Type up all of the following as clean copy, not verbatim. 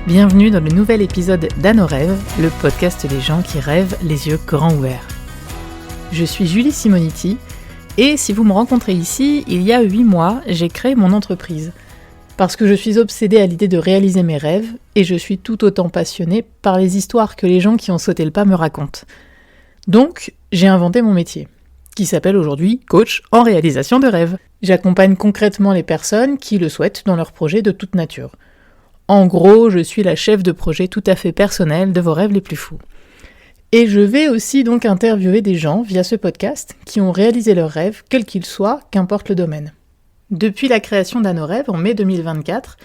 Bienvenue dans le nouvel épisode d'Anno Rêve, le podcast des gens qui rêvent les yeux grands ouverts. Je suis Julie Simoniti et si vous me rencontrez ici, il y a 8 mois, j'ai créé mon entreprise. Parce que je suis obsédée à l'idée de réaliser mes rêves et je suis tout autant passionnée par les histoires que les gens qui ont sauté le pas me racontent. Donc, j'ai inventé mon métier, qui s'appelle aujourd'hui coach en réalisation de rêves. J'accompagne concrètement les personnes qui le souhaitent dans leurs projets de toute nature. En gros, je suis la chef de projet tout à fait personnel de vos rêves les plus fous. Et je vais aussi donc interviewer des gens via ce podcast qui ont réalisé leurs rêves, quels qu'ils soient, qu'importe le domaine. Depuis la création d'Anno Rêve en mai 2024,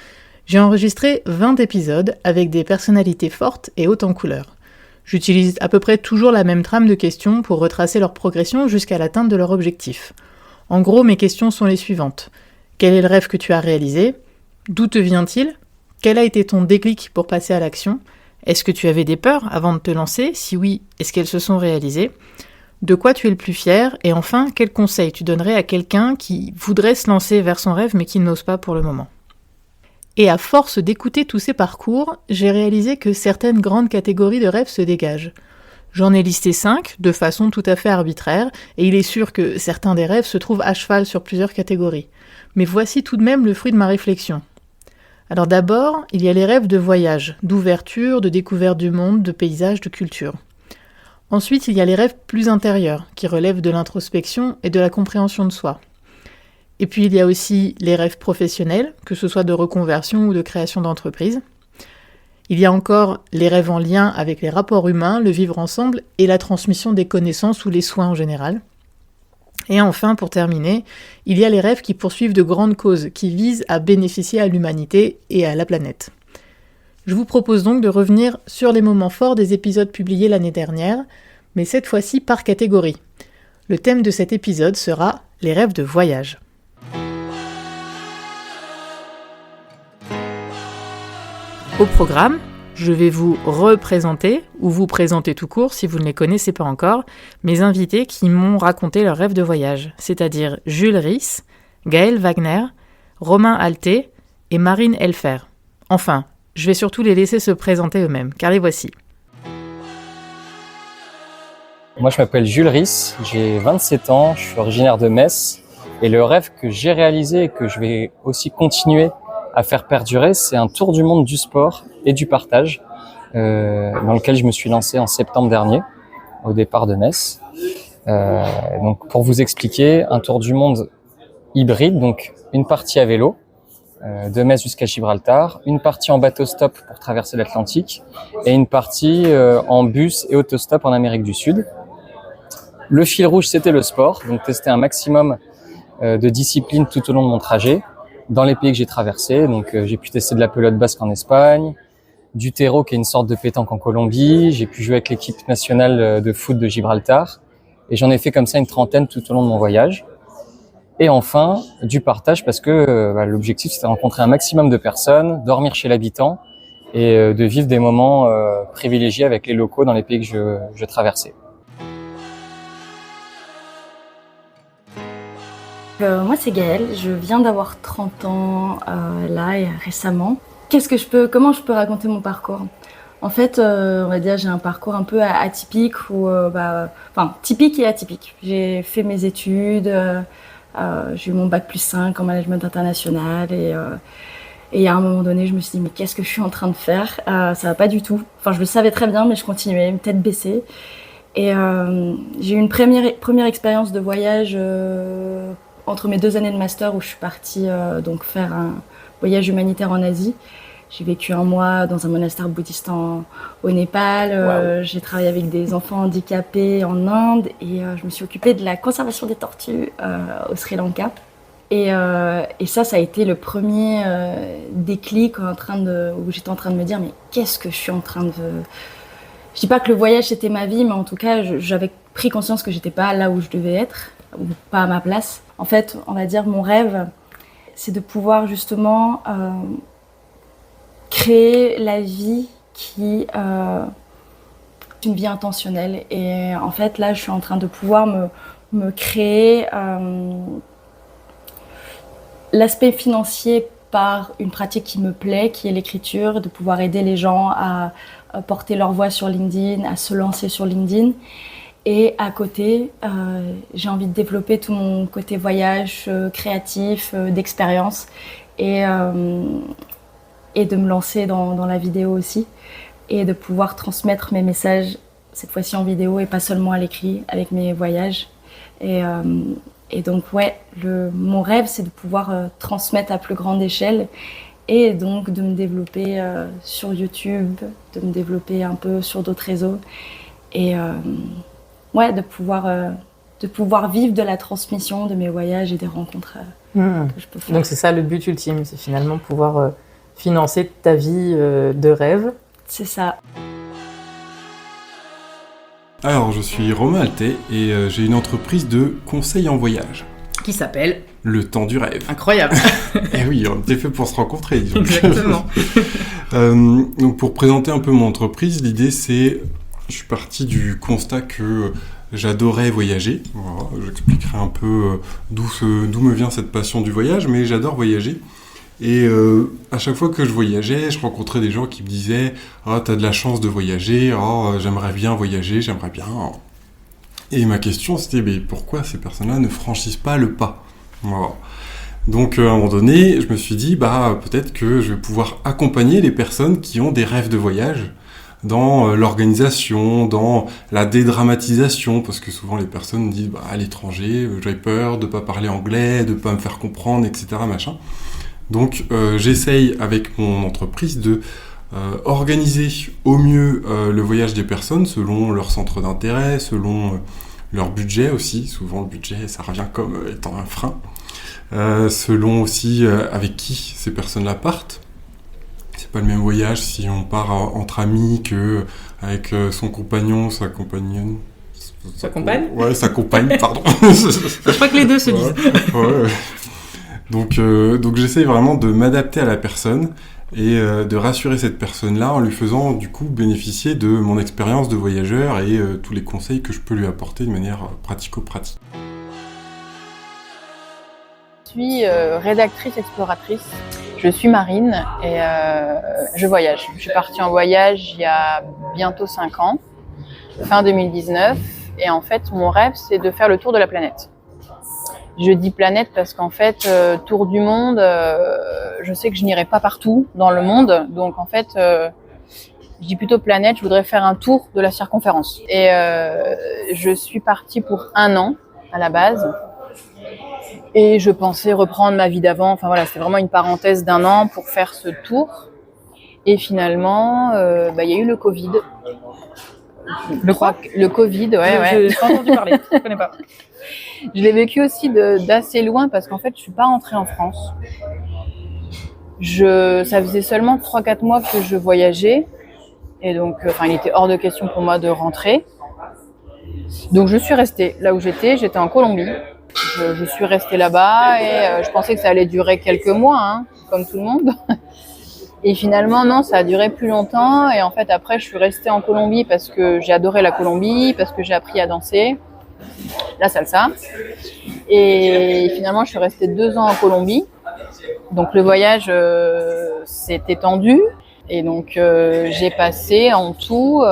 j'ai enregistré 20 épisodes avec des personnalités fortes et hautes en couleurs. J'utilise à peu près toujours la même trame de questions pour retracer leur progression jusqu'à l'atteinte de leur objectif. En gros, mes questions sont les suivantes. Quel est le rêve que tu as réalisé ? D'où te vient-il ? Quel a été ton déclic pour passer à l'action ? Est-ce que tu avais des peurs avant de te lancer ? Si oui, est-ce qu'elles se sont réalisées ? De quoi tu es le plus fier ? Et enfin, quel conseil tu donnerais à quelqu'un qui voudrait se lancer vers son rêve mais qui n'ose pas pour le moment ? Et à force d'écouter tous ces parcours, j'ai réalisé que certaines grandes catégories de rêves se dégagent. J'en ai listé 5, de façon tout à fait arbitraire, et il est sûr que certains des rêves se trouvent à cheval sur plusieurs catégories. Mais voici tout de même le fruit de ma réflexion. Alors d'abord, il y a les rêves de voyage, d'ouverture, de découverte du monde, de paysage, de culture. Ensuite, il y a les rêves plus intérieurs, qui relèvent de l'introspection et de la compréhension de soi. Et puis il y a aussi les rêves professionnels, que ce soit de reconversion ou de création d'entreprise. Il y a encore les rêves en lien avec les rapports humains, le vivre ensemble et la transmission des connaissances ou les soins en général. Et enfin, pour terminer, il y a les rêves qui poursuivent de grandes causes, qui visent à bénéficier à l'humanité et à la planète. Je vous propose donc de revenir sur les moments forts des épisodes publiés l'année dernière, mais cette fois-ci par catégorie. Le thème de cet épisode sera les rêves de voyage. Au programme, je vais vous représenter, ou vous présenter tout court si vous ne les connaissez pas encore, mes invités qui m'ont raconté leurs rêves de voyage, c'est-à-dire Jules Ries, Gaël Wagner, Romain Alté et Marine Elfer. Enfin, je vais surtout les laisser se présenter eux-mêmes, car les voici. Moi je m'appelle Jules Ries, j'ai 27 ans, je suis originaire de Metz, et le rêve que j'ai réalisé et que je vais aussi continuer à faire perdurer, c'est un tour du monde du sport et du partage, dans lequel je me suis lancé en septembre dernier, au départ de Metz. Donc pour vous expliquer, un tour du monde hybride, donc une partie à vélo, de Metz jusqu'à Gibraltar, une partie en bateau-stop pour traverser l'Atlantique, et une partie en bus et autostop en Amérique du Sud. Le fil rouge, c'était le sport, donc tester un maximum de disciplines tout au long de mon trajet, dans les pays que j'ai traversés. Donc j'ai pu tester de la pelote basque en Espagne, du terreau qui est une sorte de pétanque en Colombie, j'ai pu jouer avec l'équipe nationale de foot de Gibraltar, et j'en ai fait comme ça une trentaine tout au long de mon voyage. Et enfin, du partage parce que l'objectif c'était de rencontrer un maximum de personnes, dormir chez l'habitant et de vivre des moments privilégiés avec les locaux dans les pays que je traversais. Moi c'est Gaëlle, je viens d'avoir 30 ans là et récemment. Comment je peux raconter mon parcours ? En fait, on va dire j'ai un parcours un peu atypique typique et atypique. J'ai fait mes études, j'ai eu mon bac plus 5 en management international et à un moment donné je me suis dit mais qu'est-ce que je suis en train de faire ? Ça va pas du tout. Enfin je le savais très bien mais je continuais, tête baissée. Et j'ai eu une première expérience de voyage entre mes 2 années de master où je suis partie donc faire un voyage humanitaire en Asie. J'ai vécu 1 mois dans un monastère bouddhiste au Népal. Wow. J'ai travaillé avec des enfants handicapés en Inde et je me suis occupée de la conservation des tortues au Sri Lanka. Et ça a été le premier déclic où j'étais en train de me dire mais qu'est-ce que je suis en train de... Je dis pas que le voyage c'était ma vie, mais en tout cas j'avais pris conscience que j'étais pas là où je devais être, ou pas à ma place. En fait, on va dire mon rêve, c'est de pouvoir justement créer la vie qui est une vie intentionnelle. Et en fait là je suis en train de pouvoir me créer l'aspect financier par une pratique qui me plaît, qui est l'écriture, de pouvoir aider les gens à porter leur voix sur LinkedIn, à se lancer sur LinkedIn. Et à côté, j'ai envie de développer tout mon côté voyage, créatif, d'expérience et de me lancer dans la vidéo aussi et de pouvoir transmettre mes messages, cette fois-ci en vidéo et pas seulement à l'écrit, avec mes voyages. Et donc, mon rêve, c'est de pouvoir transmettre à plus grande échelle et donc de me développer sur YouTube, de me développer un peu sur d'autres réseaux et de pouvoir vivre de la transmission de mes voyages et des rencontres que je peux faire. Donc c'est ça le but ultime, c'est finalement pouvoir financer ta vie de rêve. C'est ça. Alors, je suis Romain Alté et j'ai une entreprise de conseil en voyage. Qui s'appelle Le Temps du Rêve. Incroyable. Eh oui, on était fait pour se rencontrer, disons. Exactement. Donc, pour présenter un peu mon entreprise, l'idée c'est... Je suis parti du constat que j'adorais voyager. Voilà, j'expliquerai un peu d'où me vient cette passion du voyage, mais j'adore voyager. Et à chaque fois que je voyageais, je rencontrais des gens qui me disaient « Ah, t'as de la chance de voyager, j'aimerais bien voyager, j'aimerais bien... » Et ma question c'était « Mais pourquoi ces personnes-là ne franchissent pas le pas ?» Voilà. Donc à un moment donné, je me suis dit « Peut-être que je vais pouvoir accompagner les personnes qui ont des rêves de voyage dans l'organisation, dans la dédramatisation, parce que souvent les personnes disent à l'étranger, j'ai peur de pas parler anglais, de pas me faire comprendre, etc. machin. » Donc j'essaye avec mon entreprise de organiser au mieux le voyage des personnes selon leur centre d'intérêt, selon leur budget aussi. Souvent le budget ça revient comme étant un frein. Selon aussi avec qui ces personnes-là partent. C'est pas le même voyage si on part entre amis que avec son compagnon, sa compagnonne. Sa compagne ? Ouais, sa compagne, pardon. Je crois que les deux se disent. Ouais. Donc j'essaye vraiment de m'adapter à la personne et de rassurer cette personne-là en lui faisant du coup bénéficier de mon expérience de voyageur et tous les conseils que je peux lui apporter de manière pratico-pratique. Je suis rédactrice exploratrice. Je suis marine et je voyage. Je suis partie en voyage il y a bientôt 5 ans, fin 2019. Et en fait, mon rêve, c'est de faire le tour de la planète. Je dis planète parce qu'en fait, tour du monde, je sais que je n'irai pas partout dans le monde. Donc en fait, je dis plutôt planète, je voudrais faire un tour de la circonférence. Et je suis partie pour 1 an à la base. Et je pensais reprendre ma vie d'avant. Enfin voilà, c'était vraiment une parenthèse d'1 an pour faire ce tour. Et finalement, y a eu le Covid. Le Covid, ouais. J'ai pas entendu parler, je connais pas. Je l'ai vécu aussi d'assez loin parce qu'en fait, je suis pas rentrée en France. Ça faisait seulement 3-4 mois que je voyageais. Et donc, il était hors de question pour moi de rentrer. Donc, je suis restée là où j'étais en Colombie. Je suis restée là-bas et je pensais que ça allait durer quelques mois, comme tout le monde. Et finalement, non, ça a duré plus longtemps. Et en fait, après, je suis restée en Colombie parce que j'ai adoré la Colombie, parce que j'ai appris à danser, la salsa. Et finalement, je suis restée 2 ans en Colombie. Donc, le voyage s'est étendu. Et donc, j'ai passé en tout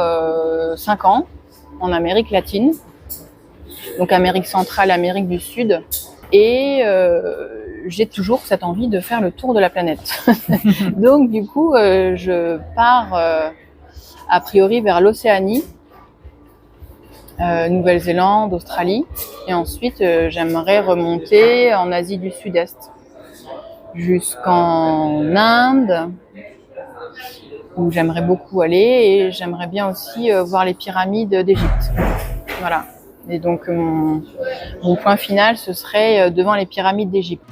5 ans en Amérique latine. Donc, Amérique centrale, Amérique du Sud. Et j'ai toujours cette envie de faire le tour de la planète. Donc, du coup, je pars a priori vers l'Océanie, Nouvelle-Zélande, Australie. Et ensuite, j'aimerais remonter en Asie du Sud-Est, jusqu'en Inde, où j'aimerais beaucoup aller. Et j'aimerais bien aussi voir les pyramides d'Égypte. Voilà. Et donc, mon point final, ce serait devant les pyramides d'Égypte.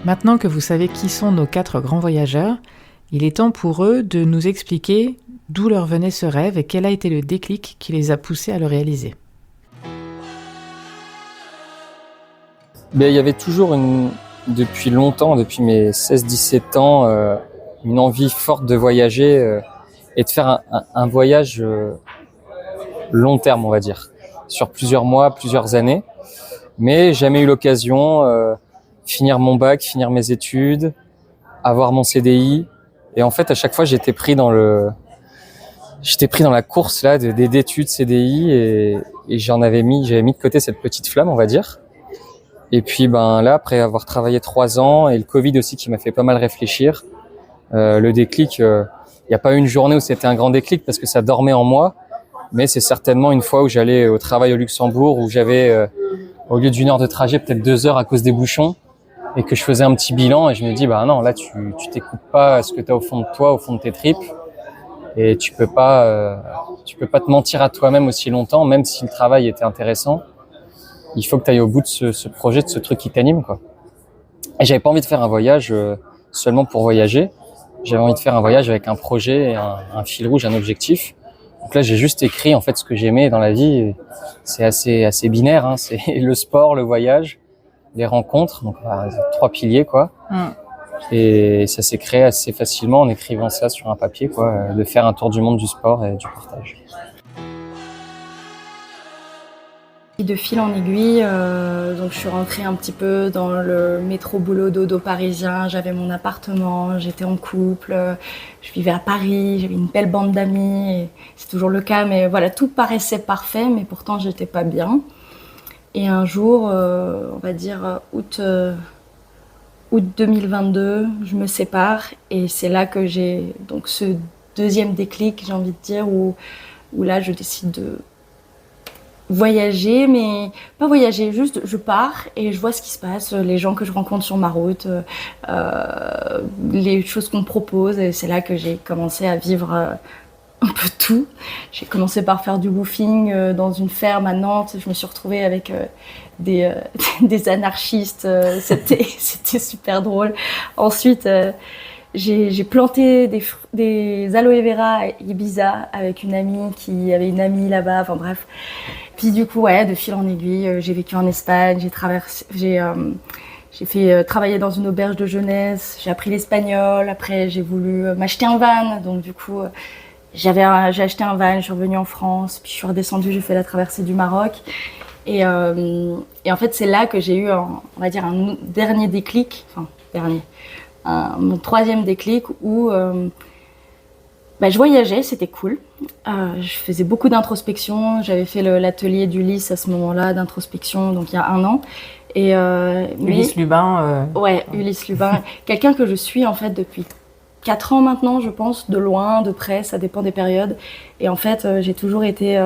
Maintenant que vous savez qui sont nos 4 grands voyageurs, il est temps pour eux de nous expliquer d'où leur venait ce rêve et quel a été le déclic qui les a poussés à le réaliser. Il y avait toujours depuis longtemps, depuis mes 16-17 ans, une envie forte de voyager et de faire un voyage long terme, on va dire, sur plusieurs mois, plusieurs années. mais jamais eu l'occasion, finir mon bac, finir mes études, avoir mon CDI. Et en fait, à chaque fois, j'étais pris dans la course là d'études CDI et j'avais mis de côté cette petite flamme, on va dire. Et puis là, après avoir travaillé 3 ans et le Covid aussi qui m'a fait pas mal réfléchir, le déclic, il n'y a pas eu une journée où c'était un grand déclic parce que ça dormait en moi, mais c'est certainement une fois où j'allais au travail au Luxembourg où j'avais au lieu d'1 heure de trajet peut-être 2 heures à cause des bouchons et que je faisais un petit bilan et je me dis non, là tu t'écoutes pas à ce que tu as au fond de toi, au fond de tes tripes. Et tu peux pas te mentir à toi-même aussi longtemps, même si le travail était intéressant. Il faut que tu ailles au bout de ce projet, de ce truc qui t'anime, quoi. Et j'avais pas envie de faire un voyage seulement pour voyager. J'avais envie de faire un voyage avec un projet, un fil rouge, un objectif. Donc là, j'ai juste écrit en fait ce que j'aimais dans la vie. C'est assez binaire, hein. C'est le sport, le voyage, les rencontres. Donc 3 piliers, quoi. Et ça s'est créé assez facilement en écrivant ça sur un papier, quoi, de faire un tour du monde du sport et du partage. De fil en aiguille, donc je suis rentrée un petit peu dans le métro boulot dodo parisien. J'avais mon appartement, j'étais en couple, je vivais à Paris, j'avais une belle bande d'amis. Et c'est toujours le cas, mais voilà, tout paraissait parfait, mais pourtant j'étais pas bien. Et un jour, on va dire août 2022, je me sépare et c'est là que j'ai donc ce deuxième déclic, j'ai envie de dire, où là je décide de voyager, mais pas voyager, juste je pars et je vois ce qui se passe, les gens que je rencontre sur ma route, les choses qu'on me propose, et c'est là que j'ai commencé à vivre un peu tout. J'ai commencé par faire du woofing dans une ferme à Nantes. Je me suis retrouvée avec des anarchistes. C'était super drôle. Ensuite, j'ai planté des aloe vera à Ibiza avec une amie qui avait une amie là-bas. Enfin bref. Puis du coup, de fil en aiguille, j'ai vécu en Espagne. J'ai fait travailler dans une auberge de jeunesse. J'ai appris l'espagnol. Après, j'ai voulu m'acheter un van. Donc du coup, j'ai acheté un van. Je suis revenue en France. Puis je suis redescendue. J'ai fait la traversée du Maroc. Et en fait, c'est là que j'ai eu, on va dire, un dernier déclic. Enfin, mon troisième déclic où je voyageais, c'était cool. Je faisais beaucoup d'introspection. J'avais fait l'atelier d'Ulysse à ce moment-là, d'introspection, donc il y a 1 an. Et, Ulysse Lubin. Ouais, Ulysse Lubin. Quelqu'un que je suis en fait depuis 4 ans maintenant, je pense, de loin, de près, ça dépend des périodes. Et en fait, j'ai toujours été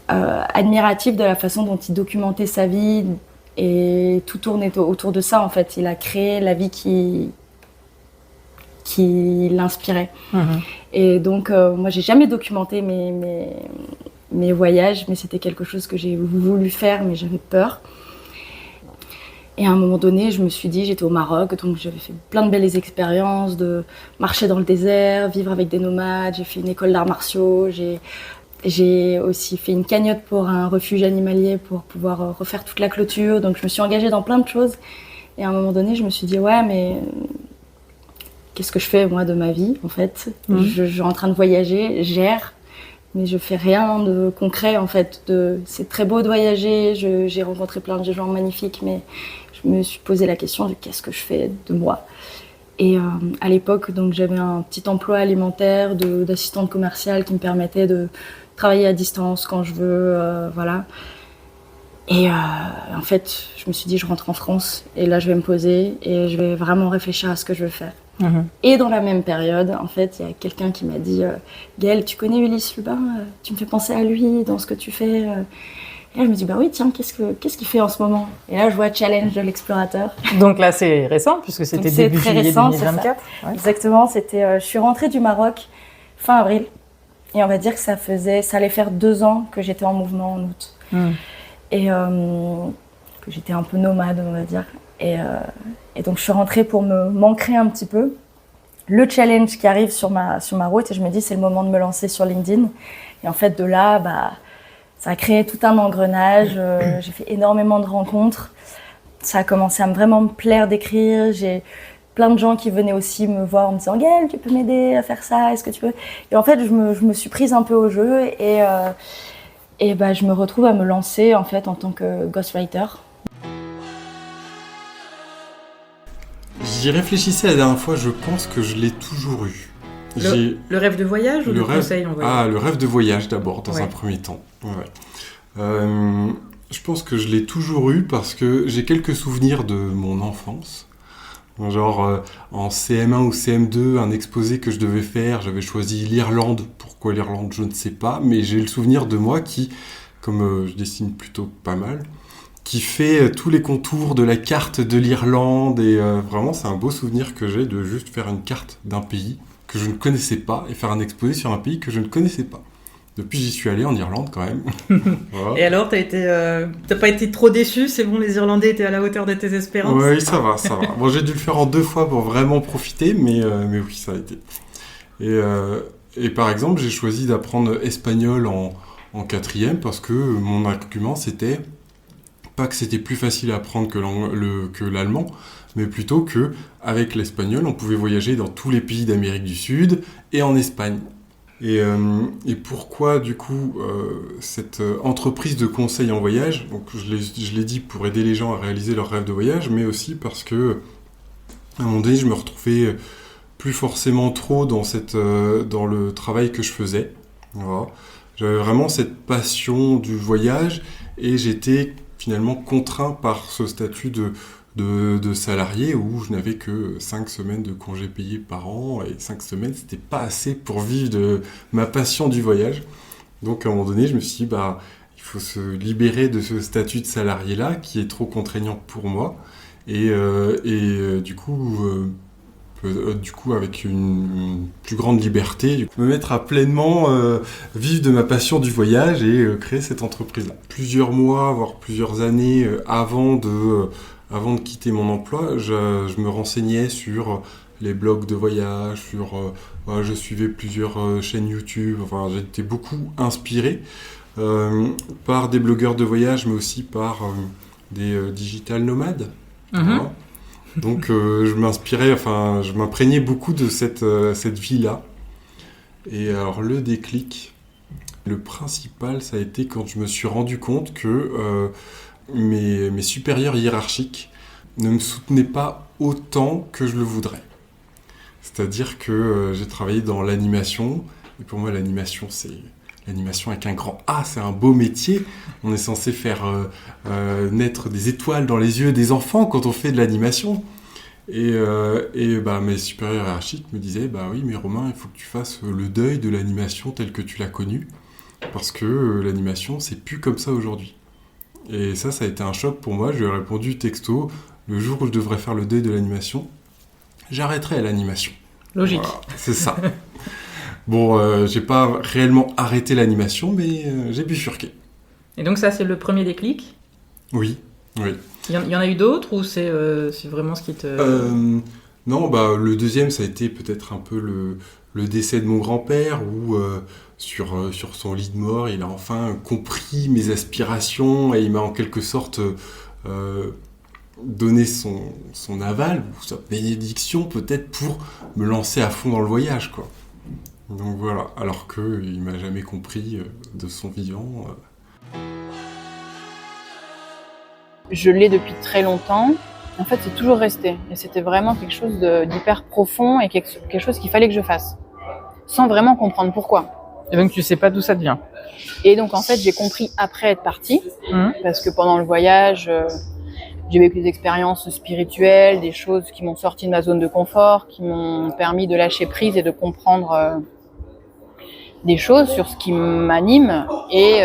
admirative de la façon dont il documentait sa vie. Et tout tournait autour de ça, en fait. Il a créé la vie qui l'inspirait. Et donc, moi, j'ai jamais documenté mes voyages, mais c'était quelque chose que j'ai voulu faire, mais j'avais peur. Et à un moment donné, je me suis dit, j'étais au Maroc, donc j'avais fait plein de belles expériences, de marcher dans le désert, vivre avec des nomades. J'ai fait une école d'arts martiaux, j'ai aussi fait une cagnotte pour un refuge animalier pour pouvoir refaire toute la clôture. Donc je me suis engagée dans plein de choses. Et à un moment donné, je me suis dit, mais qu'est-ce que je fais moi de ma vie en fait? Je suis en train de voyager, j'erre, mais je fais rien de concret en fait. C'est très beau de voyager, j'ai rencontré plein de gens magnifiques, mais je me suis posé la question de qu'est-ce que je fais de moi? Et à l'époque, donc j'avais un petit emploi alimentaire d'assistante commerciale qui me permettait de travailler à distance quand je veux, voilà. Et en fait, je me suis dit, je rentre en France et là, je vais me poser et je vais vraiment réfléchir à ce que je veux faire. Et dans la même période, en fait, il y a quelqu'un qui m'a dit, Gaëlle, tu connais Ulysse Lubin? Tu me fais penser à lui dans ce que tu fais. Et là, je me dis, oui, tiens, qu'est-ce qu'il fait en ce moment? Et là, je vois Challenge de l'explorateur. Donc là, c'est récent, puisque c'était début juillet récent, 2024. Ouais. Exactement, je suis rentrée du Maroc fin avril. Et on va dire que ça allait faire 2 ans que j'étais en mouvement en août. Et que j'étais un peu nomade, on va dire. Et donc, je suis rentrée pour m'ancrer un petit peu. Le challenge qui arrive sur ma route, et je me dis, c'est le moment de me lancer sur LinkedIn. Et en fait, de là, ça a créé tout un engrenage. J'ai fait énormément de rencontres. Ça a commencé à vraiment me plaire d'écrire. J'ai plein de gens qui venaient aussi me voir en me disant « Gaëlle, tu peux m'aider à faire ça? Est-ce que tu peux ?» Et en fait, je me suis prise un peu au jeu. Et je me retrouve à me lancer en fait en tant que ghostwriter. J'y réfléchissais la dernière fois, je pense que je l'ai toujours eu. Le rêve de voyage ou le conseil en voyage? Ah, le rêve de voyage d'abord, dans Ouais. un premier temps. Ouais. Je pense que je l'ai toujours eu parce que j'ai quelques souvenirs de mon enfance. Genre, en CM1 ou CM2, un exposé que je devais faire, j'avais choisi l'Irlande. Pourquoi l'Irlande, je ne sais pas, mais j'ai le souvenir de moi qui, comme je dessine plutôt pas mal, qui fait tous les contours de la carte de l'Irlande. Et vraiment, c'est un beau souvenir que j'ai de juste faire une carte d'un pays que je ne connaissais pas et faire un exposé sur un pays que je ne connaissais pas. Depuis, j'y suis allé en Irlande quand même. Voilà. Et alors, t'as pas été trop déçu? C'est bon, les Irlandais étaient à la hauteur de tes espérances? Oui, ça va. Bon, j'ai dû le faire en 2 fois pour vraiment profiter, mais oui, ça a été. Et par exemple, j'ai choisi d'apprendre espagnol en 4e parce que mon argument, c'était pas que c'était plus facile à apprendre que l'allemand, mais plutôt que avec l'espagnol, on pouvait voyager dans tous les pays d'Amérique du Sud et en Espagne. Et pourquoi, du coup, cette entreprise de conseil en voyage, donc je l'ai dit pour aider les gens à réaliser leurs rêves de voyage, mais aussi parce que, à un moment donné, je me retrouvais plus forcément trop dans le travail que je faisais. Voilà. J'avais vraiment cette passion du voyage et j'étais finalement contraint par ce statut de salarié où je n'avais que 5 semaines de congés payés par an et 5 semaines, c'était pas assez pour vivre de ma passion du voyage. Donc à un moment donné, je me suis dit, il faut se libérer de ce statut de salarié-là qui est trop contraignant pour moi. Et du coup, avec une plus grande liberté, me mettre à pleinement vivre de ma passion du voyage et créer cette entreprise-là. Plusieurs mois, voire plusieurs années avant de quitter mon emploi, je me renseignais sur les blogs de voyage, je suivais plusieurs chaînes YouTube, enfin j'étais beaucoup inspiré par des blogueurs de voyage, mais aussi par des digital nomades. Voilà. Donc je m'imprégnais beaucoup de cette vie-là. Et alors le déclic, le principal, ça a été quand je me suis rendu compte que mes supérieurs hiérarchiques ne me soutenaient pas autant que je le voudrais. C'est-à-dire que j'ai travaillé dans l'animation, et pour moi l'animation avec un grand A, c'est un beau métier. On est censé faire naître des étoiles dans les yeux des enfants quand on fait de l'animation. Et mes supérieurs hiérarchiques me disaient, oui, mais Romain, il faut que tu fasses le deuil de l'animation telle que tu l'as connue, parce que l'animation, c'est plus comme ça aujourd'hui. Et ça a été un choc pour moi. Je lui ai répondu texto, le jour où je devrais faire le deuil de l'animation, j'arrêterai l'animation. Logique. Voilà, c'est ça. Bon, j'ai pas réellement arrêté l'animation, mais j'ai bifurqué. Et donc ça, c'est le premier déclic? Oui. Il y en a eu d'autres ou c'est vraiment ce qui te... Non, le deuxième, ça a été peut-être un peu le décès de mon grand-père, où sur son lit de mort, il a enfin compris mes aspirations et il m'a en quelque sorte donné son aval, ou sa bénédiction peut-être, pour me lancer à fond dans le voyage, quoi. Donc voilà, alors qu'il m'a jamais compris de son vivant. Je l'ai depuis très longtemps. En fait, c'est toujours resté. Et c'était vraiment quelque chose d'hyper profond et quelque chose qu'il fallait que je fasse. Sans vraiment comprendre pourquoi. Et donc tu sais pas d'où ça devient? Et donc en fait, j'ai compris après être partie. Parce que pendant le voyage, j'ai vécu des expériences spirituelles, des choses qui m'ont sorti de ma zone de confort, qui m'ont permis de lâcher prise et de comprendre des choses sur ce qui m'anime. Et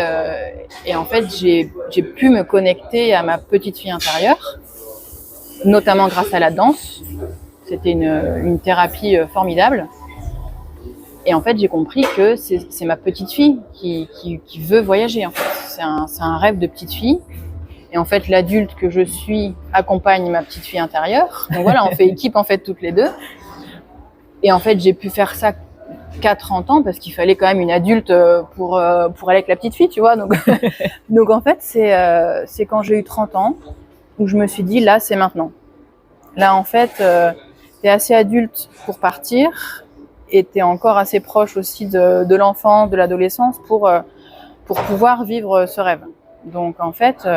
en fait, j'ai pu me connecter à ma petite fille intérieure, notamment grâce à la danse. C'était une thérapie formidable. Et en fait, j'ai compris que c'est ma petite fille qui veut voyager. En fait, c'est un rêve de petite fille. Et en fait, l'adulte que je suis accompagne ma petite fille intérieure. Donc voilà, on fait équipe en fait toutes les deux. Et en fait, j'ai pu faire ça qu'à 30 ans parce qu'il fallait quand même une adulte pour aller avec la petite fille, tu vois. Donc en fait, c'est quand j'ai eu 30 ans où je me suis dit, là, c'est maintenant. Là, en fait, t'es assez adulte pour partir et t'es encore assez proche aussi de l'enfance, de l'adolescence pour pour pouvoir vivre ce rêve. Donc en fait,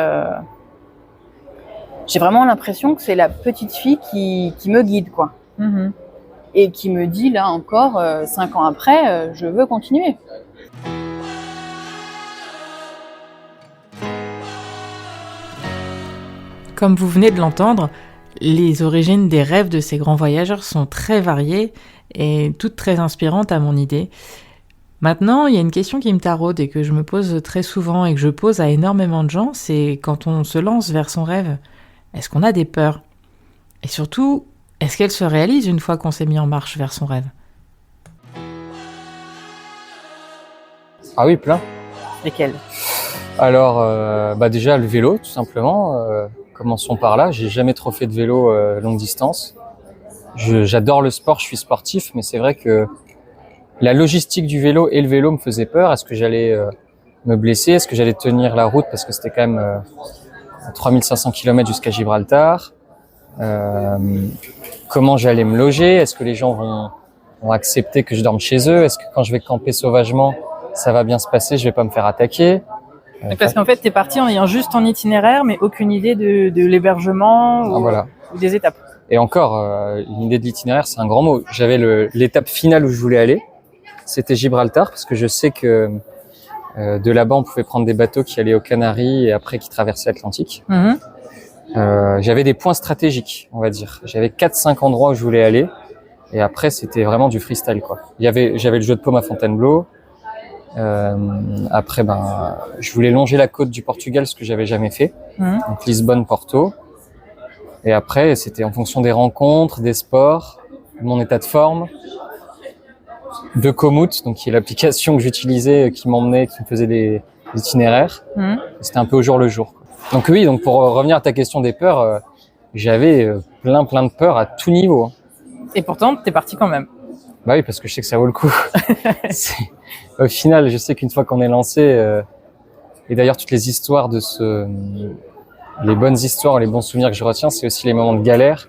j'ai vraiment l'impression que c'est la petite fille qui me guide, quoi. Mhm. Et qui me dit, là encore, 5 ans après, je veux continuer. Comme vous venez de l'entendre, les origines des rêves de ces grands voyageurs sont très variées et toutes très inspirantes à mon idée. Maintenant, il y a une question qui me taraude et que je me pose très souvent et que je pose à énormément de gens, c'est quand on se lance vers son rêve, est-ce qu'on a des peurs ? Et surtout, est-ce qu'elles se réalisent une fois qu'on s'est mis en marche vers son rêve ? Ah oui, plein. Lesquels ? Alors, déjà le vélo, tout simplement. Commençons par là. J'ai jamais trop fait de vélo longue distance. J'adore le sport, je suis sportif, mais c'est vrai que la logistique du vélo et le vélo me faisait peur. Est-ce que j'allais me blesser ? Est-ce que j'allais tenir la route ? Parce que c'était quand même 3500 km jusqu'à Gibraltar. Comment j'allais me loger ? Est-ce que les gens vont accepter que je dorme chez eux ? Est-ce que quand je vais camper sauvagement, ça va bien se passer ? Je vais pas me faire attaquer ? Parce qu'en fait, t'es parti en ayant juste ton itinéraire, mais aucune idée de l'hébergement Voilà. ou des étapes. Et encore, l'idée de l'itinéraire, c'est un grand mot. J'avais l'étape finale où je voulais aller. C'était Gibraltar, parce que je sais que de là-bas, on pouvait prendre des bateaux qui allaient aux Canaries et après qui traversaient l'Atlantique. Mhm. J'avais des points stratégiques, on va dire. J'avais 4-5 endroits où je voulais aller. Et après, c'était vraiment du freestyle, quoi. J'avais le jeu de paume à Fontainebleau. Après, je voulais longer la côte du Portugal, ce que j'avais jamais fait. Mhm. Donc Lisbonne, Porto. Et après, c'était en fonction des rencontres, des sports, de mon état de forme, de Komoot, donc qui est l'application que j'utilisais, qui m'emmenait, qui me faisait des itinéraires. Mhm. C'était un peu au jour le jour, quoi. Donc oui, donc pour revenir à ta question des peurs, j'avais plein de peurs à tout niveau, hein. Et pourtant, t'es parti quand même. Bah oui, parce que je sais que ça vaut le coup. Au final, je sais qu'une fois qu'on est lancé, et d'ailleurs toutes les histoires les bonnes histoires, les bons souvenirs que je retiens, c'est aussi les moments de galère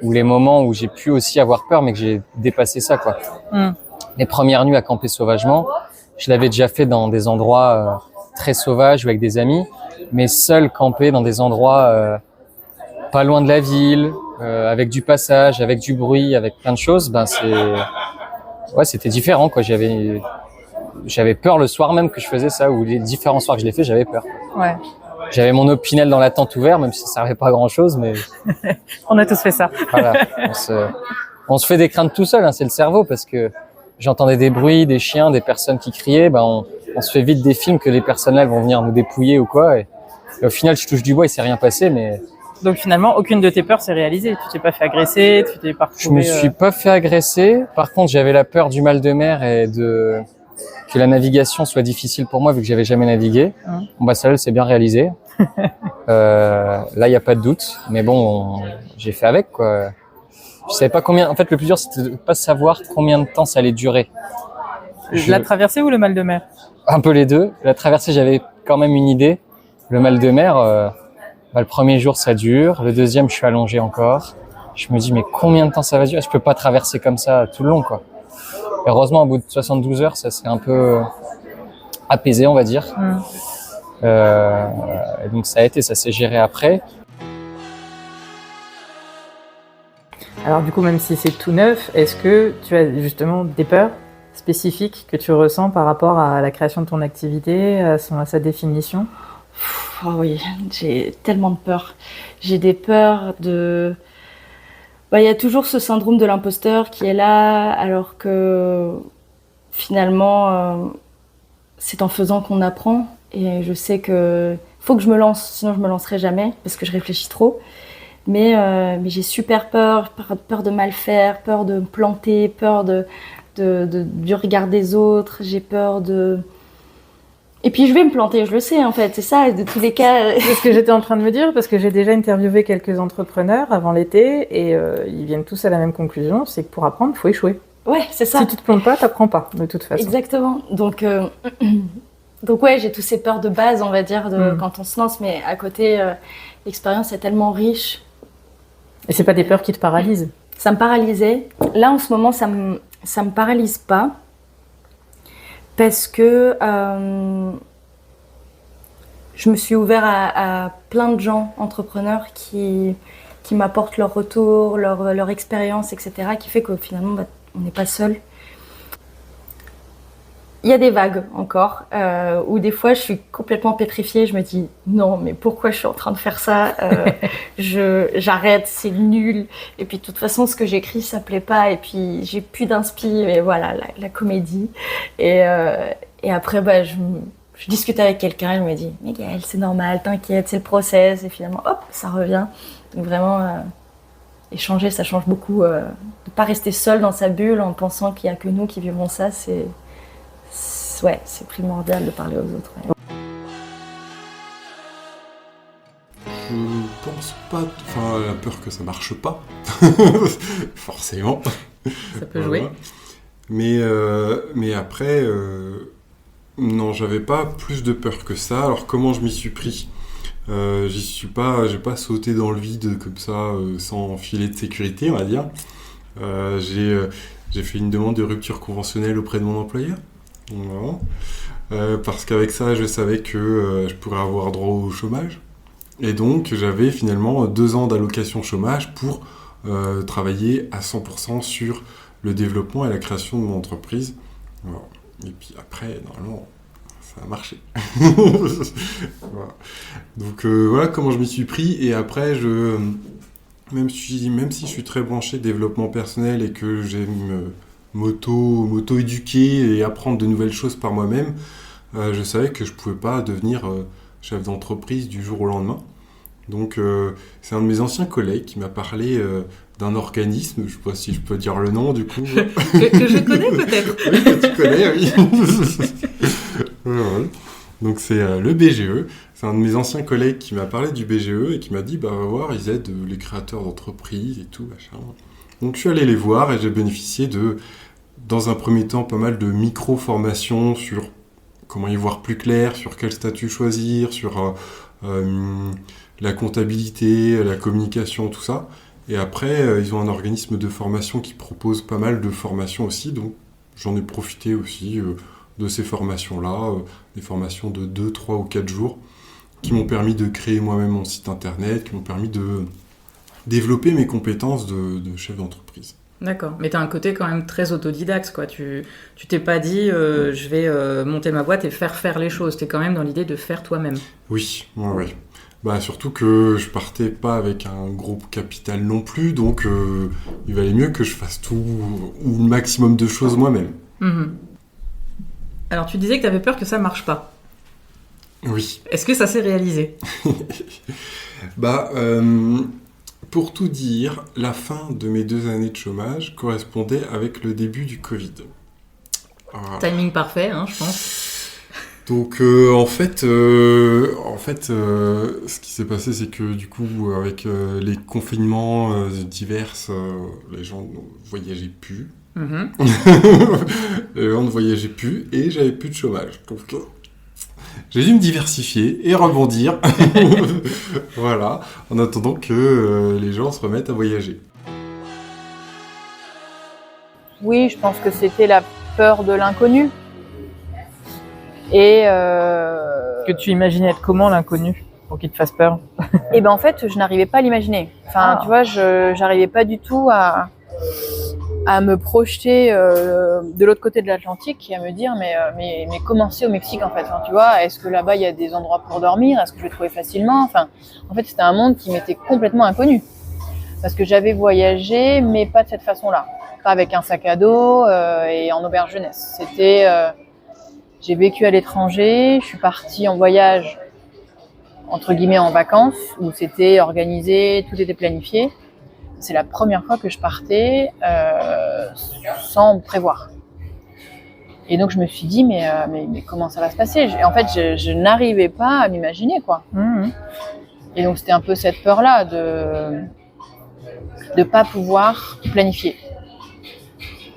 ou les moments où j'ai pu aussi avoir peur, mais que j'ai dépassé ça, quoi. Mm. Les premières nuits à camper sauvagement, je l'avais déjà fait dans des endroits très sauvages ou avec des amis, mais seul camper dans des endroits pas loin de la ville, avec du passage, avec du bruit, avec plein de choses, c'était différent, quoi. J'avais peur le soir même que je faisais ça, ou les différents soirs que je l'ai fait, j'avais peur. Ouais. J'avais mon Opinel dans la tente ouvert, même si ça servait pas à grand chose, mais On a tous fait ça. voilà. On se fait des craintes tout seul, hein, c'est le cerveau, parce que j'entendais des bruits, des chiens, des personnes qui criaient, on se fait vite des films que les personnes là vont venir nous dépouiller ou quoi, et au final, je touche du bois, il s'est rien passé, mais Donc finalement, aucune de tes peurs s'est réalisée. Tu t'es pas fait agresser, tu t'es pas retrouvé... je me suis pas fait agresser. Par contre, j'avais la peur du mal de mer et que la navigation soit difficile pour moi vu que j'avais jamais navigué. Bon, ça c'est bien réalisé. Là, il y a pas de doute. Mais bon, j'ai fait avec, quoi. Je savais pas combien. En fait, le plus dur, c'était de pas savoir combien de temps ça allait durer. La traversée ou le mal de mer ? Un peu les deux. La traversée, j'avais quand même une idée. Le mal de mer, le premier jour, ça dure. Le deuxième, je suis allongé encore. Je me dis, mais combien de temps ça va durer ? Je peux pas traverser comme ça tout le long, quoi. Et heureusement, au bout de 72 heures, ça s'est un peu apaisé, on va dire. Et donc ça s'est géré après. Alors du coup, même si c'est tout neuf, est-ce que tu as justement des peurs spécifiques que tu ressens par rapport à la création de ton activité, à sa définition ? Oh oui, j'ai tellement de peurs. J'ai des peurs de... Il y a toujours ce syndrome de l'imposteur qui est là, alors que finalement, c'est en faisant qu'on apprend. Et je sais que faut que je me lance, sinon je me lancerai jamais, parce que je réfléchis trop. Mais j'ai super peur de mal faire, peur de me planter, peur du regard des autres. J'ai peur de... Et puis je vais me planter, je le sais en fait, c'est ça, de tous les cas. C'est ce que j'étais en train de me dire, parce que j'ai déjà interviewé quelques entrepreneurs avant l'été, et ils viennent tous à la même conclusion, c'est que pour apprendre, il faut échouer. Ouais, c'est ça. Si tu te plantes pas, t'apprends pas, de toute façon. Exactement. Donc ouais, j'ai tous ces peurs de base, on va dire, quand on se lance, mais à côté, l'expérience est tellement riche. Et c'est pas des peurs qui te paralysent ? Ça me paralysait. Là, en ce moment, ça me paralyse pas. Parce que je me suis ouverte à plein de gens entrepreneurs qui m'apportent leur retour, leur expérience, etc., qui fait que finalement, on n'est pas seul. Il y a des vagues encore, où des fois je suis complètement pétrifiée, je me dis non, mais pourquoi je suis en train de faire ça, j'arrête, c'est nul, et puis de toute façon ce que j'écris ça plaît pas, et puis j'ai plus d'inspi, et voilà, la comédie. Et après je discutais avec quelqu'un, il me dit mais Gaëlle, c'est normal, t'inquiète, c'est le process, et finalement hop, ça revient. Donc vraiment, échanger ça change beaucoup, de pas rester seul dans sa bulle en pensant qu'il y a que nous qui vivons ça, c'est primordial de parler aux autres. Ouais. Je pense pas... Enfin, la peur que ça marche pas. Forcément. Ça peut jouer. Mais après, non, j'avais pas plus de peur que ça. Alors comment je m'y suis pris ? J'ai pas sauté dans le vide comme ça, sans filet de sécurité, on va dire. J'ai fait une demande de rupture conventionnelle auprès de mon employeur. Voilà. Parce qu'avec ça, je savais que je pourrais avoir droit au chômage. Et donc, j'avais finalement 2 ans d'allocation chômage pour travailler à 100% sur le développement et la création de mon entreprise. Voilà. Et puis après, normalement, ça a marché. Voilà. Donc voilà comment je m'y suis pris. Et après, même si je suis très branché développement personnel et que j'aime m'auto-éduquer et apprendre de nouvelles choses par moi-même, je savais que je pouvais pas devenir chef d'entreprise du jour au lendemain. Donc c'est un de mes anciens collègues qui m'a parlé d'un organisme, je sais pas si je peux dire le nom du coup. que je connais peut-être. Oui, que tu connais, oui. Voilà. Donc c'est le BGE. C'est un de mes anciens collègues qui m'a parlé du BGE et qui m'a dit va voir, ils aident les créateurs d'entreprises et tout, machin. Donc je suis allé les voir et j'ai bénéficié dans un premier temps, pas mal de micro-formations sur comment y voir plus clair, sur quel statut choisir, sur la comptabilité, la communication, tout ça. Et après, ils ont un organisme de formation qui propose pas mal de formations aussi, donc j'en ai profité aussi de ces formations-là, des formations de 2, 3 ou 4 jours, qui m'ont permis de créer moi-même mon site internet, qui m'ont permis de développer mes compétences de chef d'entreprise. D'accord, mais tu as un côté quand même très autodidacte, quoi. Tu t'es pas dit je vais monter ma boîte et faire les choses. Tu es quand même dans l'idée de faire toi-même. Oui, ouais. Bah, surtout que je partais pas avec un gros capital non plus, donc il valait mieux que je fasse tout ou le maximum de choses moi-même. Mmh. Alors tu disais que tu avais peur que ça marche pas. Oui. Est-ce que ça s'est réalisé ? Pour tout dire, la fin de mes 2 années de chômage correspondait avec le début du Covid. Voilà. Timing parfait, hein, je pense. Donc en fait, ce qui s'est passé, c'est que du coup, avec les confinements divers, les gens ne voyageaient plus. Mmh. Les gens ne voyageaient plus et j'avais plus de chômage. Donc j'ai dû me diversifier et rebondir. Voilà, en attendant que les gens se remettent à voyager. Oui, je pense que c'était la peur de l'inconnu. Et Que tu imaginais être comment l'inconnu pour qu'il te fasse peur ? Et ben en fait, je n'arrivais pas à l'imaginer. Enfin, tu vois, j'arrivais pas du tout à me projeter de l'autre côté de l'Atlantique et à me dire mais comment c'est au Mexique en fait, enfin, tu vois, est-ce que là-bas il y a des endroits pour dormir, est-ce que je vais trouver facilement, enfin en fait c'était un monde qui m'était complètement inconnu parce que j'avais voyagé mais pas de cette façon-là, pas avec un sac à dos et en auberge jeunesse. C'était j'ai vécu à l'étranger, je suis partie en voyage entre guillemets en vacances où c'était organisé, tout était planifié. C'est la première fois que je partais sans prévoir. Et donc je me suis dit mais comment ça va se passer ? En fait, je n'arrivais pas à m'imaginer quoi. Mmh. Et donc c'était un peu cette peur-là de pas pouvoir planifier.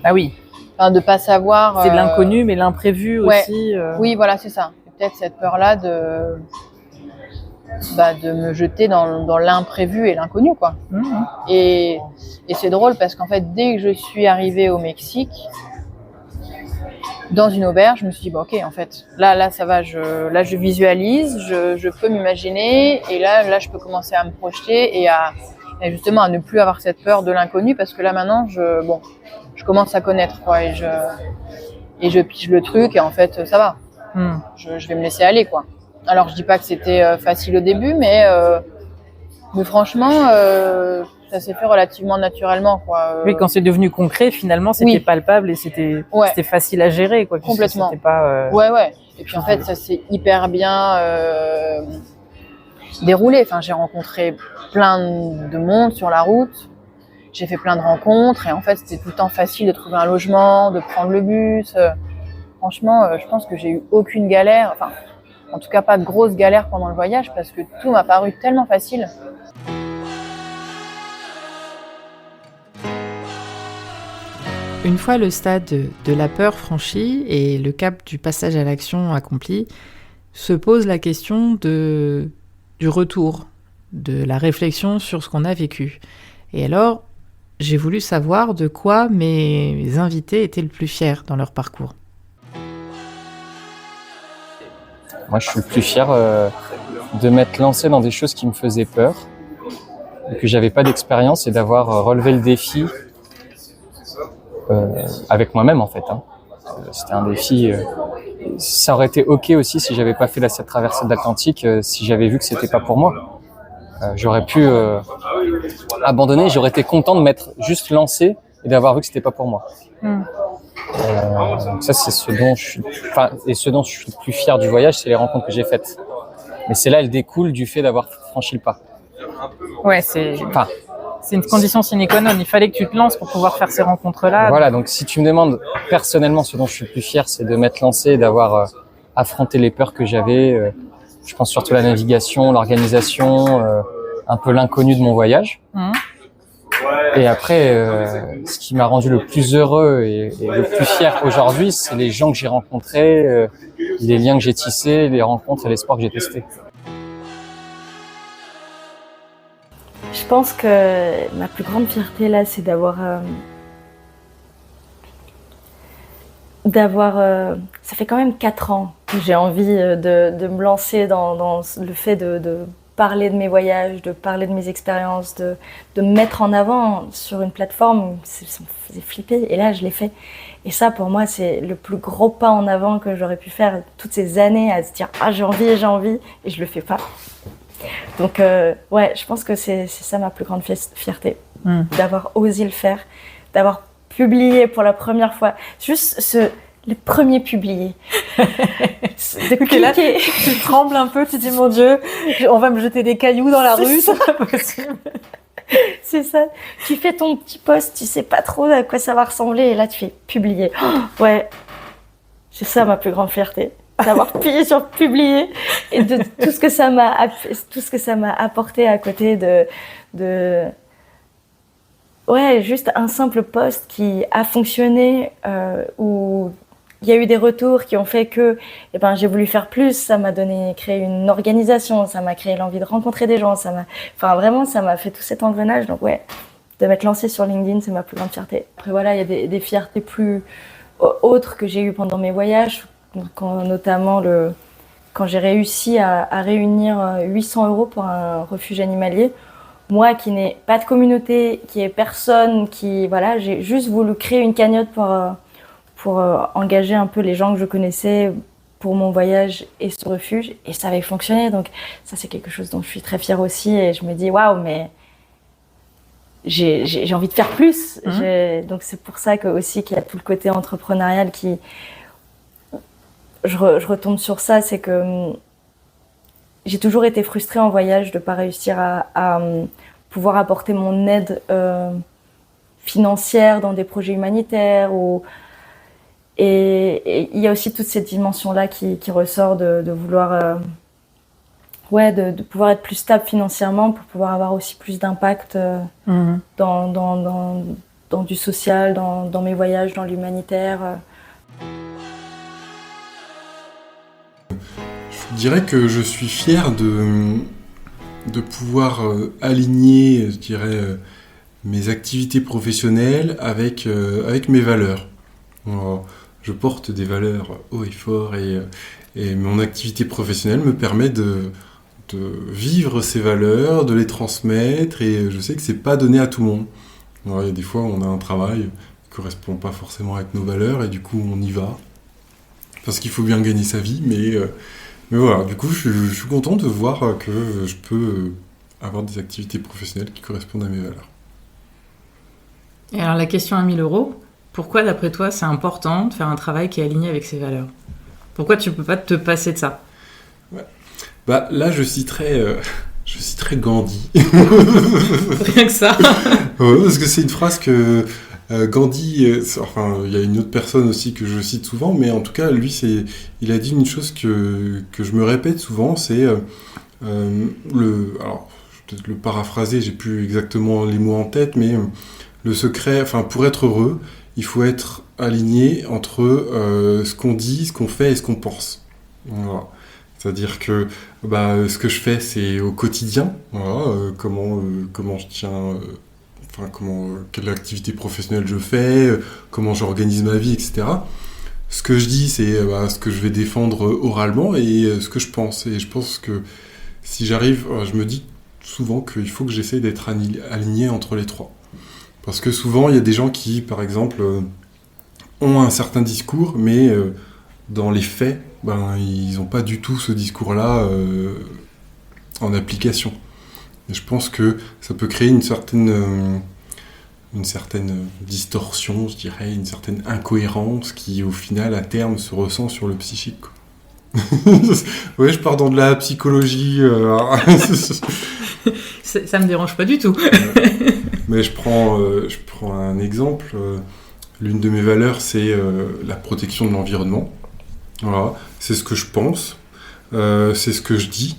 Ah oui. Enfin, de pas savoir. C'est de l'inconnu, mais l'imprévu aussi. Oui, voilà, c'est ça. Peut-être cette peur-là de me jeter dans l'imprévu et l'inconnu, quoi. Mmh. Et c'est drôle parce qu'en fait, dès que je suis arrivée au Mexique, dans une auberge, je me suis dit, bon, ok, en fait, là, ça va, je visualise, je peux m'imaginer, et là, je peux commencer à me projeter et justement à ne plus avoir cette peur de l'inconnu, parce que là, maintenant, je commence à connaître, quoi, et je pige le truc, et en fait, ça va. Je vais me laisser aller, quoi. Alors, je dis pas que c'était facile au début, mais franchement, ça s'est fait relativement naturellement, quoi. Oui, quand c'est devenu concret, finalement, c'était palpable et c'était facile à gérer, quoi. Complètement. C'était pas, Ouais. Et puis en fait, ça s'est hyper bien déroulé. Enfin, j'ai rencontré plein de monde sur la route. J'ai fait plein de rencontres et en fait, c'était tout le temps facile de trouver un logement, de prendre le bus. Franchement, je pense que j'ai eu aucune galère. Enfin, en tout cas, pas de grosse galère pendant le voyage parce que tout m'a paru tellement facile. Une fois le stade de la peur franchi et le cap du passage à l'action accompli, se pose la question du retour, de la réflexion sur ce qu'on a vécu. Et alors, j'ai voulu savoir de quoi mes invités étaient le plus fiers dans leur parcours. Moi, je suis le plus fier de m'être lancé dans des choses qui me faisaient peur, que j'avais pas d'expérience et d'avoir relevé le défi avec moi-même, en fait. C'était un défi. Ça aurait été ok aussi si j'avais pas fait cette traversée de l'Atlantique, si j'avais vu que c'était pas pour moi. J'aurais pu abandonner. J'aurais été content de m'être juste lancé et d'avoir vu que c'était pas pour moi. Donc ça, c'est ce dont je suis le plus fier du voyage, c'est les rencontres que j'ai faites. Mais c'est là, elles découlent du fait d'avoir franchi le pas. Ouais, c'est une condition sine qua non. Il fallait que tu te lances pour pouvoir faire ces rencontres-là. Voilà, donc si tu me demandes personnellement ce dont je suis le plus fier, c'est de m'être lancé et d'avoir affronté les peurs que j'avais. Je pense surtout à la navigation, l'organisation, un peu l'inconnu de mon voyage. Et après, ce qui m'a rendu le plus heureux et le plus fier aujourd'hui, c'est les gens que j'ai rencontrés, les liens que j'ai tissés, les rencontres et les sports que j'ai testés. Je pense que ma plus grande fierté là, c'est d'avoir ça fait quand même 4 ans que j'ai envie de me lancer dans le fait de parler de mes voyages, de parler de mes expériences, de me mettre en avant sur une plateforme. Ça me faisait flipper et là je l'ai fait. Et ça pour moi c'est le plus gros pas en avant que j'aurais pu faire toutes ces années à se dire j'ai envie et je le fais pas. Donc ouais, je pense que c'est ça ma plus grande fierté, d'avoir osé le faire, d'avoir publié pour la première fois. Juste le premier publié. De cliquer. Là, tu trembles un peu, tu dis mon Dieu, on va me jeter des cailloux dans la rue, c'est pas possible. C'est ça. Tu fais ton petit post, tu sais pas trop à quoi ça va ressembler et là tu fais publier. Oh, ouais, c'est ça ma plus grande fierté. D'avoir appuyé sur publier et de tout ce que ça m'a apporté à côté de ouais, juste un simple post qui a fonctionné où il y a eu des retours qui ont fait que j'ai voulu faire plus, ça m'a créé une organisation, ça m'a créé l'envie de rencontrer des gens, ça m'a fait tout cet engrenage. Donc ouais, de m'être lancée sur LinkedIn, c'est ma plus grande fierté. Après voilà, il y a des fiertés plus autres que j'ai eues pendant mes voyages. Notamment quand j'ai réussi à réunir 800 € pour un refuge animalier, moi qui n'ai pas de communauté, qui ai personne, j'ai juste voulu créer une cagnotte pour engager un peu les gens que je connaissais pour mon voyage et ce refuge, et ça avait fonctionné. Donc ça c'est quelque chose dont je suis très fière aussi et je me dis waouh, mais j'ai envie de faire plus. Donc c'est pour ça qu'il y a tout le côté entrepreneurial qui je retombe sur ça, c'est que j'ai toujours été frustrée en voyage de ne pas réussir à pouvoir apporter mon aide financière dans des projets humanitaires. Et il y a aussi toute cette dimension-là qui ressort de vouloir de pouvoir être plus stable financièrement pour pouvoir avoir aussi plus d'impact dans du social, dans mes voyages, dans l'humanitaire. Je dirais que je suis fier de pouvoir aligner, je dirais, mes activités professionnelles avec mes valeurs. Alors, je porte des valeurs haut et fort et mon activité professionnelle me permet de vivre ces valeurs, de les transmettre et je sais que c'est pas donné à tout le monde. Alors, il y a des fois on a un travail qui correspond pas forcément avec nos valeurs et du coup on y va parce qu'il faut bien gagner sa vie, mais voilà, du coup je suis content de voir que je peux avoir des activités professionnelles qui correspondent à mes valeurs. Et alors la question à 1 000 €, pourquoi d'après toi c'est important de faire un travail qui est aligné avec ses valeurs ? Pourquoi tu peux pas te passer de ça ? Bah là je citerai Gandhi. Rien que ça. Ouais, parce que c'est une phrase que Gandhi, enfin il y a une autre personne aussi que je cite souvent, mais en tout cas lui il a dit une chose que je me répète souvent, c'est alors je vais peut-être le paraphraser, j'ai plus exactement les mots en tête, mais le secret, enfin pour être heureux, il faut être aligné entre ce qu'on dit, ce qu'on fait et ce qu'on pense. Voilà. C'est-à-dire que ce que je fais, c'est au quotidien. Voilà, comment je tiens, quelle activité professionnelle je fais, comment j'organise ma vie, etc. Ce que je dis, c'est ce que je vais défendre oralement et ce que je pense. Et je pense que si j'arrive, je me dis souvent qu'il faut que j'essaie d'être aligné entre les trois. Parce que souvent, il y a des gens qui, par exemple, ont un certain discours, mais dans les faits, ils n'ont pas du tout ce discours-là en application. Et je pense que ça peut créer une certaine distorsion, je dirais, une certaine incohérence qui, au final, à terme, se ressent sur le psychique. Oui, je pars dans de la psychologie. Ça me dérange pas du tout. Mais je prends un exemple. L'une de mes valeurs, c'est la protection de l'environnement. Voilà, c'est ce que je pense, c'est ce que je dis.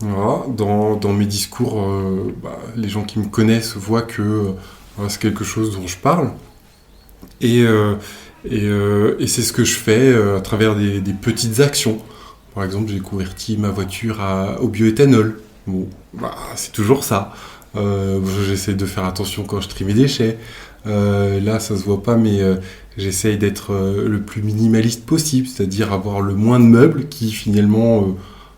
Voilà, dans mes discours, les gens qui me connaissent voient que c'est quelque chose dont je parle. Et c'est ce que je fais à travers des petites actions. Par exemple, j'ai converti ma voiture au bioéthanol. Bon, c'est toujours ça. J'essaie de faire attention quand je trie mes déchets. Là, ça se voit pas, mais j'essaye d'être le plus minimaliste possible, c'est-à-dire avoir le moins de meubles qui finalement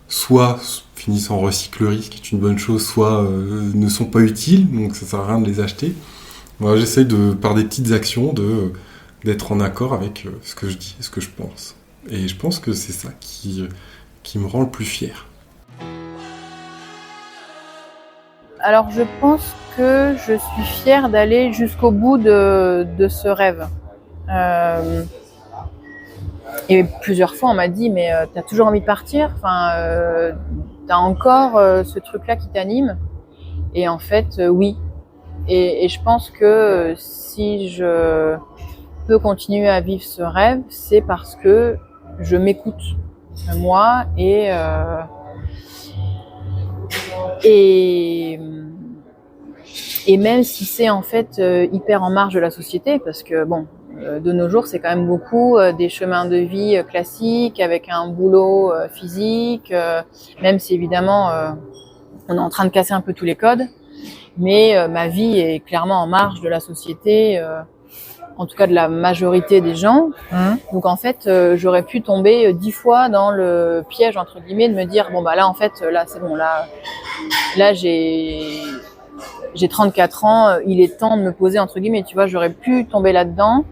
soit finissent en recyclerie, ce qui est une bonne chose, soit ne sont pas utiles, donc ça sert à rien de les acheter. Voilà, j'essaye par des petites actions d'être en accord avec ce que je dis et ce que je pense. Et je pense que c'est ça qui me rend le plus fier. Alors je pense que je suis fière d'aller jusqu'au bout de ce rêve. Et plusieurs fois on m'a dit mais t'as toujours envie de partir, t'as encore ce truc-là qui t'anime. Et en fait oui. Et je pense que si je peux continuer à vivre ce rêve, c'est parce que je m'écoute moi et même si c'est en fait hyper en marge de la société, parce que de nos jours c'est quand même beaucoup des chemins de vie classiques avec un boulot physique, même si évidemment on est en train de casser un peu tous les codes, mais ma vie est clairement en marge de la société, en tout cas de la majorité des gens. Donc en fait j'aurais pu tomber 10 fois dans le piège entre guillemets de me dire là en fait là c'est bon, là j'ai 34 ans, il est temps de me poser entre guillemets, tu vois, j'aurais pu tomber là-dedans.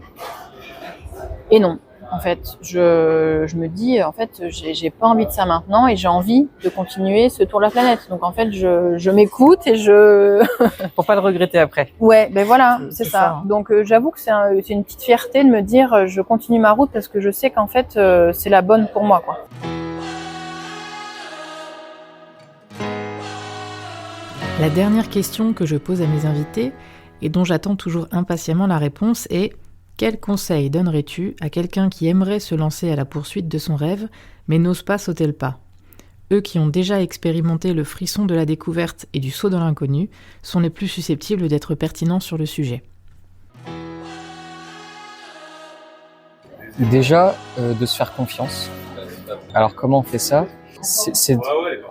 Et non, en fait, je me dis, en fait, j'ai pas envie de ça maintenant et j'ai envie de continuer ce tour de la planète. Donc en fait, je m'écoute et Pour pas le regretter après. Ouais, voilà, c'est ça. Hein. Donc j'avoue que c'est une petite fierté de me dire, je continue ma route parce que je sais qu'en fait, c'est la bonne pour moi, quoi. La dernière question que je pose à mes invités, et dont j'attends toujours impatiemment la réponse, est « Quel conseil donnerais-tu à quelqu'un qui aimerait se lancer à la poursuite de son rêve, mais n'ose pas sauter le pas ?» Eux qui ont déjà expérimenté le frisson de la découverte et du saut dans l'inconnu sont les plus susceptibles d'être pertinents sur le sujet. Déjà, de se faire confiance. Alors comment on fait ça ? C'est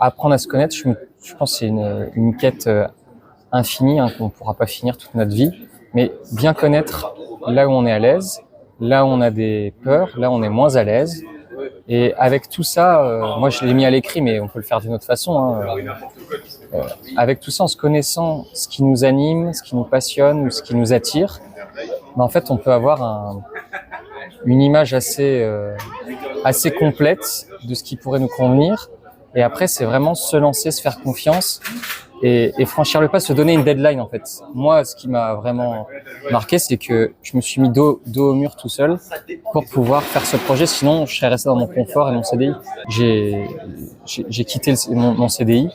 apprendre à se connaître. Je pense que c'est une quête infinie qu'on ne pourra pas finir toute notre vie, mais bien connaître là où on est à l'aise là où on a des peurs, là on est moins à l'aise. Et avec tout ça, moi je l'ai mis à l'écrit, mais on peut le faire d'une autre façon. Avec tout ça, en se connaissant ce qui nous anime, ce qui nous passionne ou ce qui nous attire, en fait on peut avoir une image assez complète de ce qui pourrait nous convenir. Et après, c'est vraiment se lancer, se faire confiance et franchir le pas, se donner une deadline en fait. Moi, ce qui m'a vraiment marqué, c'est que je me suis mis dos au mur tout seul pour pouvoir faire ce projet. Sinon, je serais resté dans mon confort et mon CDI. J'ai quitté mon CDI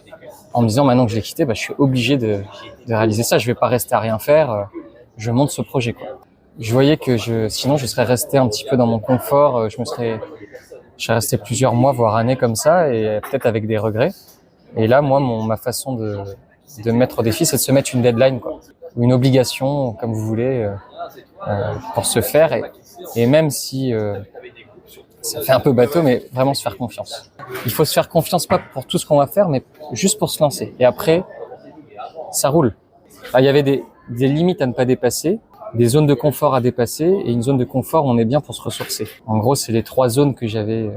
en me disant maintenant que je l'ai quitté, je suis obligé de réaliser ça. Je vais pas rester à rien faire. Je monte ce projet, quoi. Je voyais que sinon je serais resté un petit peu dans mon confort. Je serais resté plusieurs mois, voire années comme ça, et peut-être avec des regrets. Et là, moi, ma façon de me mettre au défi, c'est de se mettre une deadline, quoi, ou une obligation, comme vous voulez, pour se faire. Et même si ça fait un peu bateau, mais vraiment se faire confiance. Il faut se faire confiance, pas pour tout ce qu'on va faire, mais juste pour se lancer. Et après, ça roule. Il y avait des limites à ne pas dépasser, des zones de confort à dépasser et une zone de confort où on est bien pour se ressourcer. En gros, c'est les 3 zones que j'avais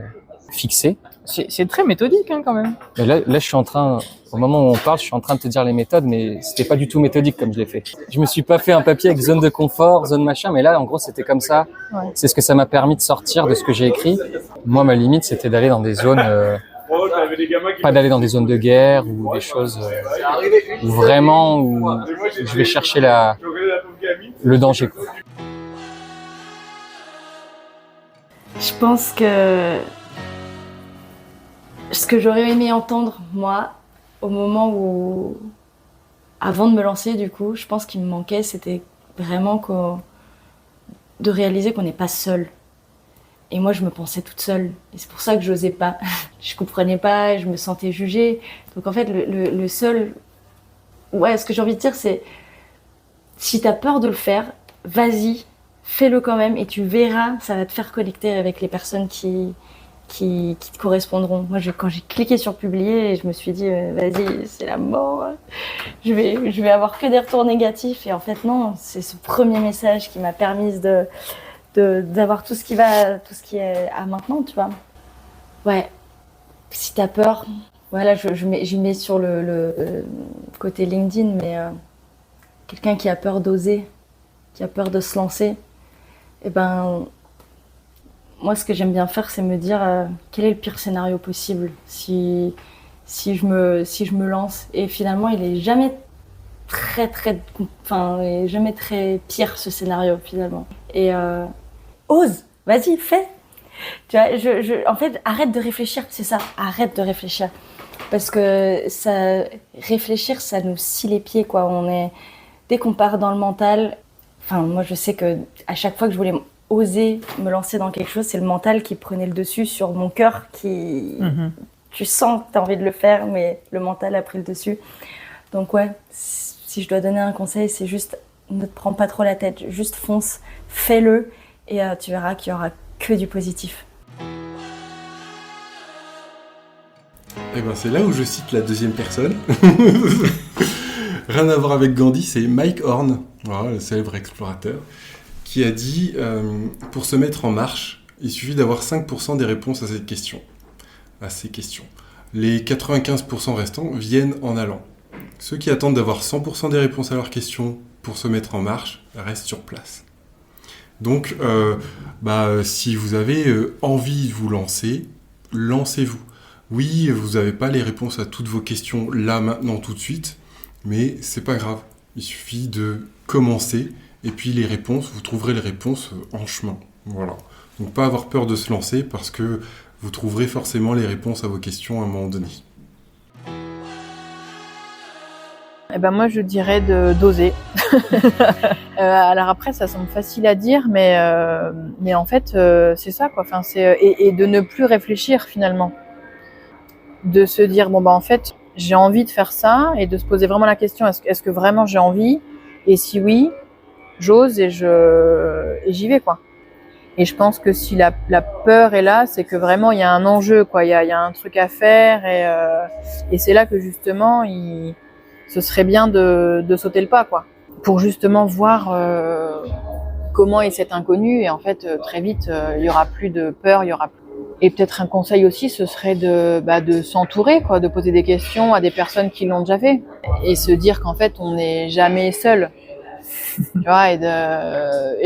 fixées. C'est très méthodique hein, quand même. Mais là, je suis en train, au moment où on parle, je suis en train de te dire les méthodes, mais c'était pas du tout méthodique comme je l'ai fait. Je me suis pas fait un papier avec zone de confort, zone machin, mais là, en gros, c'était comme ça. Ouais. C'est ce que ça m'a permis de sortir de ce que j'ai écrit. Moi, ma limite, c'était d'aller dans des zones, pas d'aller dans des zones de guerre ou des choses où vraiment où je vais chercher le danger, quoi. Je pense que ce que j'aurais aimé entendre, moi, au moment où, avant de me lancer, du coup, je pense qu'il me manquait, c'était vraiment de réaliser qu'on n'est pas seul. Et moi, je me pensais toute seule. Et c'est pour ça que j'osais pas. Je comprenais pas, je me sentais jugée. Donc en fait, le seul... Ouais, ce que j'ai envie de dire, c'est... Si t'as peur de le faire, vas-y, fais-le quand même. Et tu verras, ça va te faire connecter avec les personnes qui te correspondront. Moi, quand j'ai cliqué sur publier, je me suis dit, vas-y, c'est la mort. Je vais avoir que des retours négatifs. Et en fait, non, c'est ce premier message qui m'a permis d'avoir tout ce qui est à maintenant, tu vois. Ouais, si t'as peur, voilà, je mets sur le côté LinkedIn, mais quelqu'un qui a peur d'oser, qui a peur de se lancer, et ben, moi, ce que j'aime bien faire, c'est me dire quel est le pire scénario possible si je me lance. Et finalement, il est jamais jamais très pire ce scénario finalement. Et ose, vas-y, fais. Tu vois, en fait, arrête de réfléchir, c'est ça, arrête de réfléchir. Parce que réfléchir, ça nous scie les pieds, quoi. Dès qu'on part dans le mental, moi, je sais que à chaque fois que je voulais oser me lancer dans quelque chose, c'est le mental qui prenait le dessus sur mon cœur, tu sens que tu as envie de le faire, mais le mental a pris le dessus. Donc ouais, si je dois donner un conseil, c'est juste ne te prends pas trop la tête, juste fonce, fais-le et tu verras qu'il y aura que du positif. Et ben c'est là où je cite la deuxième personne. Rien à voir avec Gandhi, c'est Mike Horn, voilà, le célèbre explorateur, qui a dit pour se mettre en marche, il suffit d'avoir 5% des réponses à ces questions. Les 95% restants viennent en allant. Ceux qui attendent d'avoir 100% des réponses à leurs questions pour se mettre en marche restent sur place. Donc, si vous avez envie de vous lancer, lancez-vous. Oui, vous n'avez pas les réponses à toutes vos questions là, maintenant, tout de suite, mais c'est pas grave. Il suffit de commencer, et puis vous trouverez les réponses en chemin. Voilà. Donc, pas avoir peur de se lancer, parce que vous trouverez forcément les réponses à vos questions à un moment donné. Moi, je dirais d'oser. Alors après, ça semble facile à dire, mais en fait, c'est ça, quoi. Et de ne plus réfléchir finalement. De se dire, en fait, j'ai envie de faire ça, et de se poser vraiment la question, est-ce que vraiment j'ai envie? Et si oui, j'ose et j'y vais, quoi. Et je pense que si la peur est là, c'est que vraiment il y a un enjeu, quoi. Il y a un truc à faire, et c'est là que justement ce serait bien de sauter le pas, quoi, pour justement voir comment est cet inconnu, et en fait très vite il y aura plus de peur, et peut-être un conseil aussi, ce serait de s'entourer, quoi, de poser des questions à des personnes qui l'ont déjà fait et se dire qu'en fait on n'est jamais seul. Tu vois, et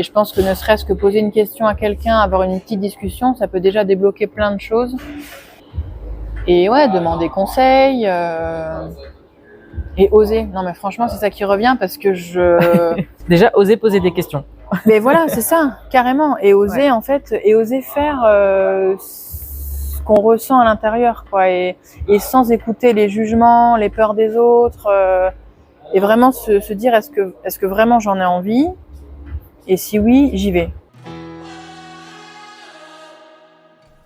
je pense que ne serait-ce que poser une question à quelqu'un, avoir une petite discussion, ça peut déjà débloquer plein de choses. Et ouais, demander conseil et oser. Non mais franchement, c'est ça qui revient parce que Déjà, oser poser des questions. Mais voilà, c'est ça, carrément. Et oser en fait, et oser faire ce qu'on ressent à l'intérieur, quoi, et sans écouter les jugements, les peurs des autres, et vraiment se dire est-ce que vraiment j'en ai envie, et si oui, j'y vais.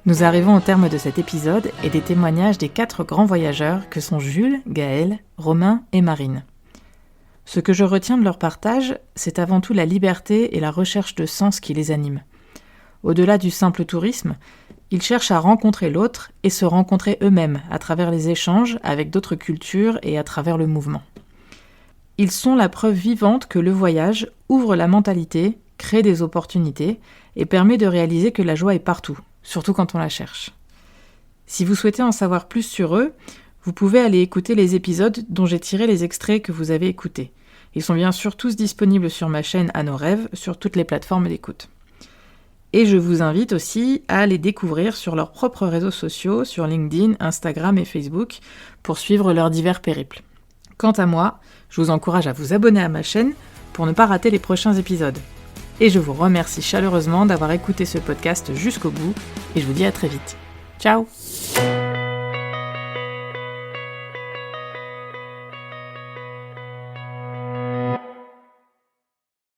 Nous arrivons au terme de cet épisode et des témoignages des 4 grands voyageurs que sont Jules, Gaël, Romain et Marine. Ce que je retiens de leur partage, c'est avant tout la liberté et la recherche de sens qui les animent. Au-delà du simple tourisme, ils cherchent à rencontrer l'autre et se rencontrer eux-mêmes à travers les échanges avec d'autres cultures et à travers le mouvement. Ils sont la preuve vivante que le voyage ouvre la mentalité, crée des opportunités et permet de réaliser que la joie est partout, surtout quand on la cherche. Si vous souhaitez en savoir plus sur eux, vous pouvez aller écouter les épisodes dont j'ai tiré les extraits que vous avez écoutés. Ils sont bien sûr tous disponibles sur ma chaîne À nos rêves, sur toutes les plateformes d'écoute. Et je vous invite aussi à les découvrir sur leurs propres réseaux sociaux, sur LinkedIn, Instagram et Facebook, pour suivre leurs divers périples. Quant à moi, je vous encourage à vous abonner à ma chaîne pour ne pas rater les prochains épisodes. Et je vous remercie chaleureusement d'avoir écouté ce podcast jusqu'au bout, et je vous dis à très vite. Ciao!